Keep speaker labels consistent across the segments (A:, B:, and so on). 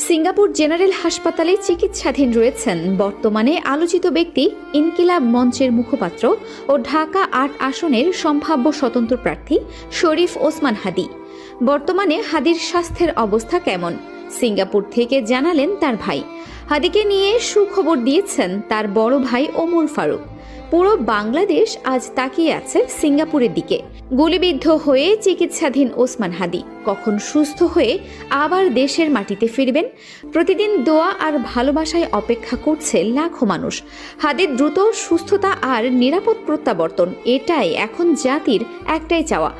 A: Singapore general হাসপাতালে চিকিৎসাধীন রয়েছেন বর্তমানে আলোচিত ব্যক্তি ইনকিলাব মঞ্চের মুখপাত্র ও ঢাকা ৮ আসনের সম্ভাব্য স্বতন্ত্র প্রার্থী শরীফ ওসমান হাদি। বর্তমানে হাদির স্বাস্থ্যের অবস্থা কেমন সিঙ্গাপুর থেকে জানালেন তার ভাই। হাদিকে নিয়ে সুখবর দিয়েছেন তার বড় ভাই ওমর ফারুক। পুরো বাংলাদেশ আজ তাকিয়ে আছে সিঙ্গাপুরের দিকে। গুলিবিদ্ধ হয়ে চিকিৎসাধীন ওসমান হাদি কখন সুস্থ হয়ে আবার দেশের মাটিতে ফিরবেন? প্রতিদিন দোয়া আর ভালোবাসায় অপেক্ষা করছে লাখো মানুষ। হাদির দ্রুত সুস্থতা আর নিরাপদ প্রত্যাবর্তন, এটাই এখন জাতির একটাই চাওয়া।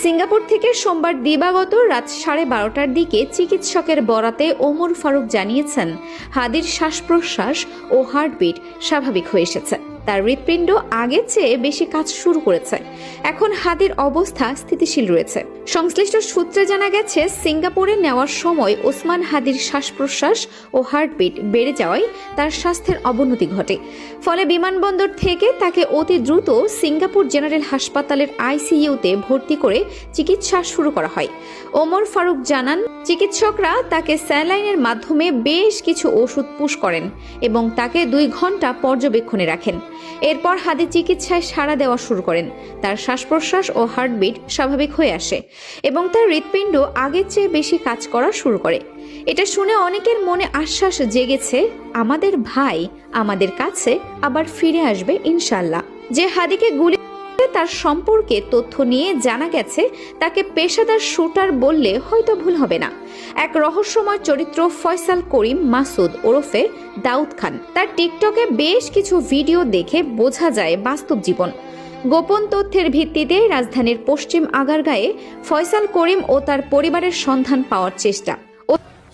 A: সিঙ্গাপুর থেকে সোমবার দিবাগত রাত 12:30টার দিকে চিকিৎসকের বরাতে ওমর ফারুক জানিয়েছেন হাদির শ্বাস প্রশ্বাস ও হার্টবিট স্বাভাবিক হয়ে এসেছে। তার হৃৎপিণ্ড আগের চেয়ে বেশি কাজ শুরু করেছে। এখন হাদির অবস্থা স্থিতিশীল রয়েছে। সংশ্লিষ্ট সূত্রে জানা গেছে, সিঙ্গাপুরে নেওয়ার সময় ওসমান হাদির শ্বাস প্রশ্বাস ও হার্টবিট বেড়ে যাওয়ায় তার স্বাস্থ্যের অবনতি ঘটে। ফলে বিমানবন্দর থেকে তাকে অতি দ্রুত সিঙ্গাপুর জেনারেল হাসপাতালের আইসিইউতে ভর্তি করে চিকিৎসা শুরু করা হয়। ওমর ফারুক জানান, চিকিৎসকরা তাকে স্যালাইনের মাধ্যমে বেশ কিছু ওষুধ পুশ করেন এবং তাকে 2 ঘন্টা পর্যবেক্ষণে রাখেন। এরপর হাদি চিকিৎসায় সাড়া দেওয়া শুরু করেন। তার শ্বাস প্রশ্বাস ও হার্টবিট স্বাভাবিক হয়ে আসে এবং তার হৃৎপিণ্ড আগের চেয়ে বেশি কাজ করা শুরু করে। এটা শুনে অনেকের মনে আশ্বাস জেগেছে, আমাদের ভাই আমাদের কাছে আবার ফিরে আসবে ইনশাল্লাহ। যে হাদিকে গুলি তার সম্পর্কে তথ্য নিয়ে জানা গেছে, তাকে পেশাদার শুটার বললে হয়তো ভুল হবে না। এক রহস্যময় চরিত্র ফয়সাল করিম মাসুদ ওরফে দাউদ খান। তার টিকটকে বেশ কিছু ভিডিও দেখে বোঝা যায় বাস্তব জীবন। গোপন তথ্যের ভিত্তিতে রাজধানীর পশ্চিম আগারগাঁয়ে ফয়সাল করিম ও তার পরিবারের সন্ধান পাওয়ার চেষ্টা।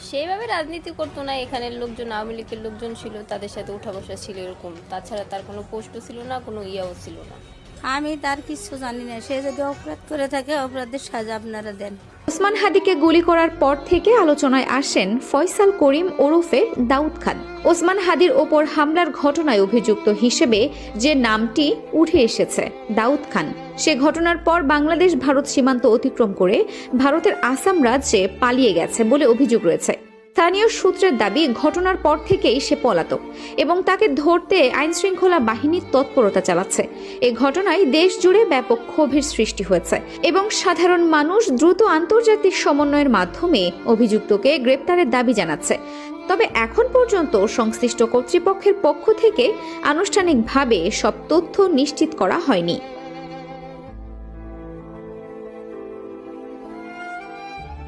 B: সেভাবে রাজনীতি করতো না, এখানের লোকজন আওয়ামী লীগের লোকজন ছিল, তাদের সাথে উঠা বসা ছিল এরকম। তাছাড়া তার কোনো পোস্টও ছিল না, কোনো ইয়াও ছিল না।
C: আমি তার কিছু জানি না। সে যদি অপরাধ করে থাকে, অপরাধের সাজা আপনারা দেন।
A: ওসমান হাদিকে গুলি করার পর থেকে আলোচনায় আসেন ফয়সাল করিম ওরফে দাউদ খান। ওসমান হাদির ওপর হামলার ঘটনায় অভিযুক্ত হিসেবে যে নামটি উঠে এসেছে, দাউদ খান, সে ঘটনার পর বাংলাদেশ ভারত সীমান্ত অতিক্রম করে ভারতের আসাম রাজ্যে পালিয়ে গেছে বলে অভিযোগ রয়েছে। স্থানীয় সূত্রের দাবি, ঘটনার পর থেকেই সে পলাতক এবং তাকে ধরতে আইনশৃঙ্খলা বাহিনীর তৎপরতা চালাচ্ছে। এই ঘটনায় দেশ জুড়ে ব্যাপক ক্ষোভের সৃষ্টি হয়েছে এবং সাধারণ মানুষ দ্রুত আন্তর্জাতিক সমন্বয়ের মাধ্যমে অভিযুক্তকে গ্রেপ্তারের দাবি জানাচ্ছে। তবে এখন পর্যন্ত সংশ্লিষ্ট কর্তৃপক্ষের পক্ষ থেকে আনুষ্ঠানিকভাবে সব তথ্য নিশ্চিত করা হয়নি।